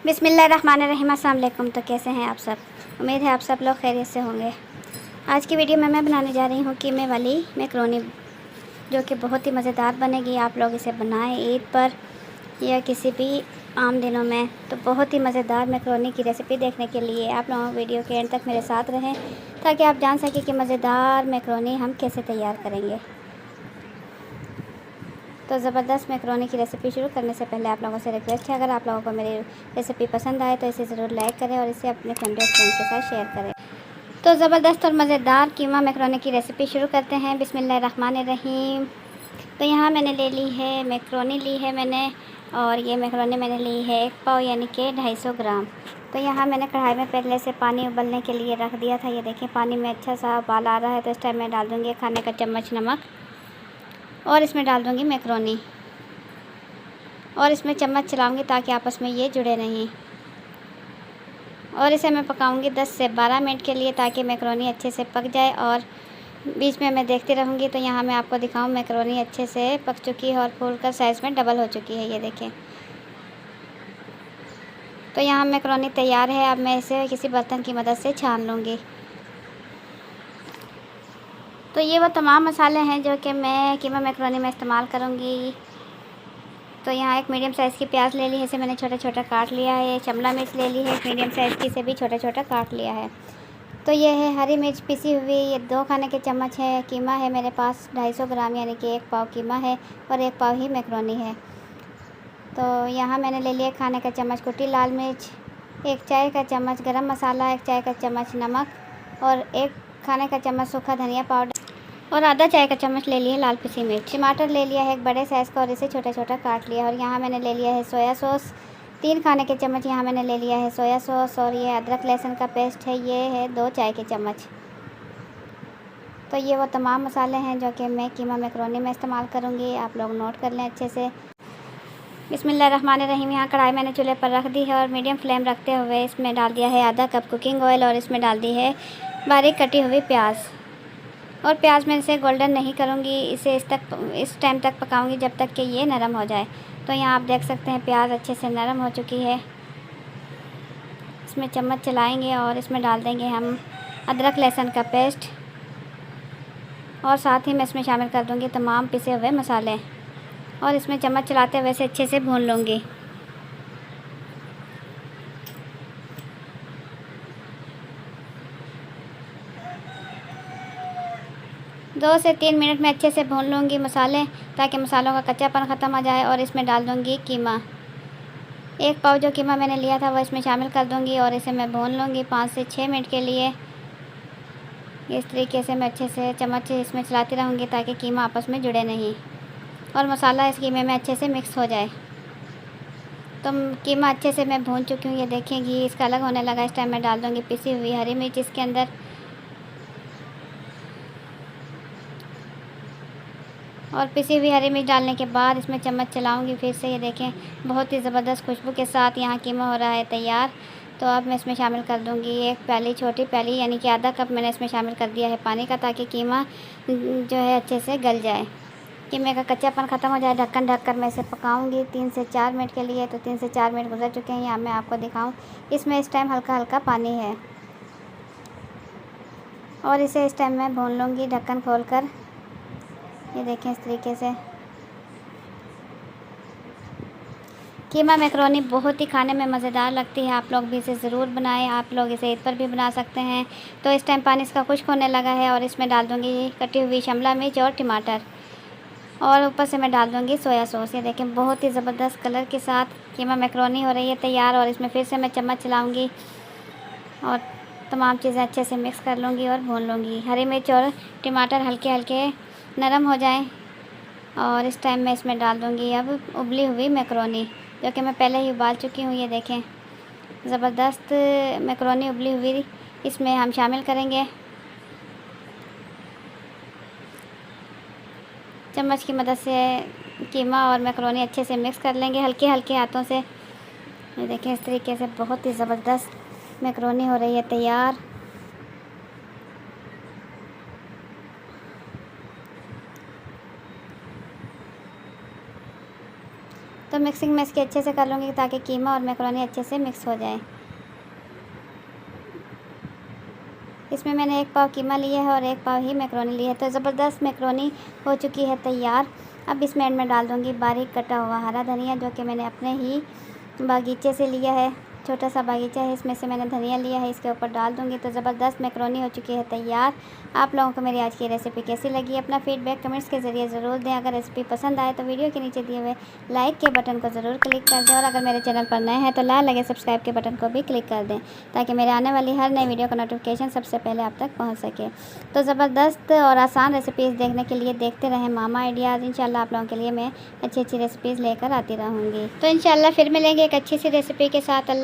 बिस्मिल्लाहिर्रहमानिर्रहीम। अस्सलाम वालेकुम। तो कैसे हैं आप सब? उम्मीद है आप सब लोग खैरियत से होंगे। आज की वीडियो में मैं बनाने जा रही हूँ कीमे वाली मैकरोनी, जो कि बहुत ही मज़ेदार बनेगी। आप लोग इसे बनाएं ईद पर या किसी भी आम दिनों में, तो बहुत ही मज़ेदार मैकरोनी की रेसिपी देखने के लिए आप लोग वीडियो के एंड तक मेरे साथ रहें, ताकि आप जान सकें कि मज़ेदार मैकरोनी हम कैसे तैयार करेंगे। तो ज़बरदस्त मैकरोनी की रेसिपी शुरू करने से पहले आप लोगों से रिक्वेस्ट है, अगर आप लोगों को मेरी रेसिपी पसंद आए तो इसे ज़रूर लाइक करें और इसे अपने फैमिली और फ्रेंड के साथ शेयर करें। तो ज़बरदस्त और मज़ेदार कीमा मैकरोनी की रेसिपी शुरू करते हैं। बिस्मिल्लाहिर्रहमानिर्रहीम। तो यहाँ मैंने ले ली है मैकरोनी ली है मैंने, और ये मैकरोनी मैंने ली है 1 पाव यानी कि 250 ग्राम। तो यहाँ मैंने कढ़ाई में पहले से पानी उबलने के लिए रख दिया था। ये देखें पानी में अच्छा सा उबाल आ रहा है। तो इस टाइम मैं डाल दूँगी खाने का चम्मच नमक, और इसमें डाल दूँगी मैकरोनी, और इसमें चम्मच चलाऊँगी ताकि आपस में ये जुड़े नहीं। और इसे मैं पकाऊँगी 10 से 12 मिनट के लिए, ताकि मैकरोनी अच्छे से पक जाए। और बीच में मैं देखती रहूँगी। तो यहाँ मैं आपको दिखाऊँ, मैकरोनी अच्छे से पक चुकी है और फूल कर साइज़ में डबल हो चुकी है। ये देखें। तो यहाँ मैकरोनी तैयार है। अब मैं इसे किसी बर्तन की मदद से छान लूँगी। तो ये वो तमाम मसाले हैं जो कि मैं कीमा मैकरोनी में इस्तेमाल करूँगी। तो यहाँ एक मीडियम साइज़ की प्याज ले ली है, इसे मैंने छोटा छोटा काट लिया है। शिमला मिर्च ले ली है एक मीडियम साइज़ की, इसे भी छोटा छोटा काट लिया है। तो ये है हरी मिर्च पिसी हुई, ये 2 खाने के चम्मच है। कीमा है मेरे पास 250 ग्राम यानी कि 1 पाव कीमा है, और 1 पाव ही मैकरोनी है। तो यहाँ मैंने ले लिया खाने का चम्मच कुटी लाल मिर्च, 1 चाय का चम्मच गरम मसाला, 1 चाय का चम्मच नमक, और 1 खाने का चम्मच सूखा धनिया पाउडर, और आधा चाय का चम्मच ले लिया लाल पिसी मिर्च। टमाटर ले लिया है एक बड़े साइज़ का, और इसे छोटा छोटा काट लिया। और यहाँ मैंने ले लिया है सोया सॉस 3 खाने के चम्मच। यहाँ मैंने ले लिया है सोया सॉस। और ये अदरक लहसुन का पेस्ट है, ये है 2 चाय के चम्मच। तो ये वो तमाम मसाले हैं जो कि मैं कीमा मैकरोनी में इस्तेमाल करूँगी। आप लोग नोट कर लें अच्छे से। बिस्मिल्लाहिर्रहमानिर्रहीम। यहाँ कढ़ाई मैंने चूल्हे पर रख दी है, और मीडियम फ्लेम रखते हुए इसमें डाल दिया है आधा कप कुकिंग ऑयल, और इसमें डाल दी है बारीक कटी हुई प्याज। और प्याज में इसे गोल्डन नहीं करूँगी, इसे इस टाइम तक पकाऊँगी जब तक कि ये नरम हो जाए। तो यहाँ आप देख सकते हैं प्याज अच्छे से नरम हो चुकी है। इसमें चम्मच चलाएंगे और इसमें डाल देंगे हम अदरक लहसुन का पेस्ट, और साथ ही मैं इसमें शामिल कर दूँगी तमाम पिसे हुए मसाले, और इसमें चम्मच चलाते हुए इसे अच्छे से भून लूँगी। दो से 3 मिनट में अच्छे से भून लूँगी मसाले, ताकि मसालों का कच्चापन ख़त्म हो जाए। और इसमें डाल दूँगी कीमा, 1 पाव जो कीमा मैंने लिया था वो इसमें शामिल कर दूँगी, और इसे मैं भून लूँगी 5 से 6 मिनट के लिए। इस तरीके से मैं अच्छे से चम्मच से इसमें चलाती रहूँगी ताकि कीमा आपस में जुड़े नहीं, और मसाला इस कीमे में अच्छे से मिक्स हो जाए। तो कीमा अच्छे से मैं भून चुकी हूँ। ये देखें घी इसका अलग होने लगा। इस टाइम मैं डाल दूँगी पिसी हुई हरी मिर्च इसके अंदर, और पिसी हुई हरी मिर्च डालने के बाद इसमें चम्मच चलाऊंगी फिर से। ये देखें बहुत ही ज़बरदस्त खुशबू के साथ यहाँ कीमा हो रहा है तैयार। तो अब मैं इसमें शामिल कर दूँगी 1 प्याली, छोटी प्याली यानी कि आधा कप मैंने इसमें शामिल कर दिया है पानी का, ताकि कीमा जो है अच्छे से गल जाए, कीमे का कच्चापन ख़त्म हो जाए। ढक्कन ढक कर मैं इसे पकाऊँगी 3 से 4 मिनट के लिए। तो 3 से 4 मिनट गुजर चुके हैं। यहाँ मैं आपको दिखाऊँ, इसमें इस टाइम हल्का हल्का पानी है, और इसे इस टाइम मैं भून लूँगी ढक्कन खोल कर। ये देखें इस तरीके से कीमा मैकरोनी बहुत ही खाने में मज़ेदार लगती है। आप लोग भी इसे ज़रूर बनाएं। आप लोग इसे ईद पर भी बना सकते हैं। तो इस टाइम पानी इसका खुश्क होने लगा है, और इसमें डाल दूँगी कटी हुई शिमला मिर्च और टमाटर, और ऊपर से मैं डाल दूँगी सोया सॉस। ये देखें बहुत ही ज़बरदस्त कलर के साथ कीमा मैकरोनी हो रही है तैयार। और इसमें फिर से मैं चम्मच चलाऊँगी और तमाम चीज़ें अच्छे से मिक्स कर लूँगी और भून लूँगी। हरी मिर्च और टमाटर हल्के हल्के नरम हो जाएं, और इस टाइम मैं इसमें डाल दूँगी अब उबली हुई मैकरोनी, जो कि मैं पहले ही उबाल चुकी हूँ। ये देखें ज़बरदस्त मैकरोनी उबली हुई इसमें हम शामिल करेंगे। चम्मच की मदद से कीमा और मैकरोनी अच्छे से मिक्स कर लेंगे हल्के हल्के हाथों से। ये देखें इस तरीके से बहुत ही ज़बरदस्त मैकरोनी हो रही है तैयार। तो मिक्सिंग मैं इसकी अच्छे से कर लूँगी ताकि कीमा और मैकरोनी अच्छे से मिक्स हो जाए। इसमें मैंने 1 पाव कीमा लिया है और 1 पाव ही मैकरोनी ली है। तो ज़बरदस्त मैकरोनी हो चुकी है तैयार। अब इसमें एंड में डाल दूँगी बारीक कटा हुआ हरा धनिया, जो कि मैंने अपने ही बागीचे से लिया है। छोटा सा बागीचा है, इसमें से मैंने धनिया लिया है, इसके ऊपर डाल दूँगी। तो ज़बरदस्त मैकरोनी हो चुकी है तैयार। आप लोगों को मेरी आज की रेसिपी कैसी लगी, अपना फीडबैक कमेंट्स के ज़रिए ज़रूर दें। अगर रेसिपी पसंद आए तो वीडियो के नीचे दिए हुए लाइक के बटन को ज़रूर क्लिक कर दें, और अगर मेरे चैनल पर नए हैं तो लाल लगे सब्सक्राइब के बटन को भी क्लिक कर दें, ताकि मेरे आने वाली हर नई वीडियो का नोटिफिकेशन सबसे पहले आप तक पहुँच सके। तो ज़बरदस्त और आसान रेसिपीज़ देखने के लिए देखते रहें मामा आइडियाज़। इंशाल्लाह आप लोगों के लिए मैं अच्छी अच्छी रेसिपीज़ लेकर आती रहूँगी। तो इंशाल्लाह फिर मिलेंगे एक अच्छी सी रेसिपी के साथ। अल्लाह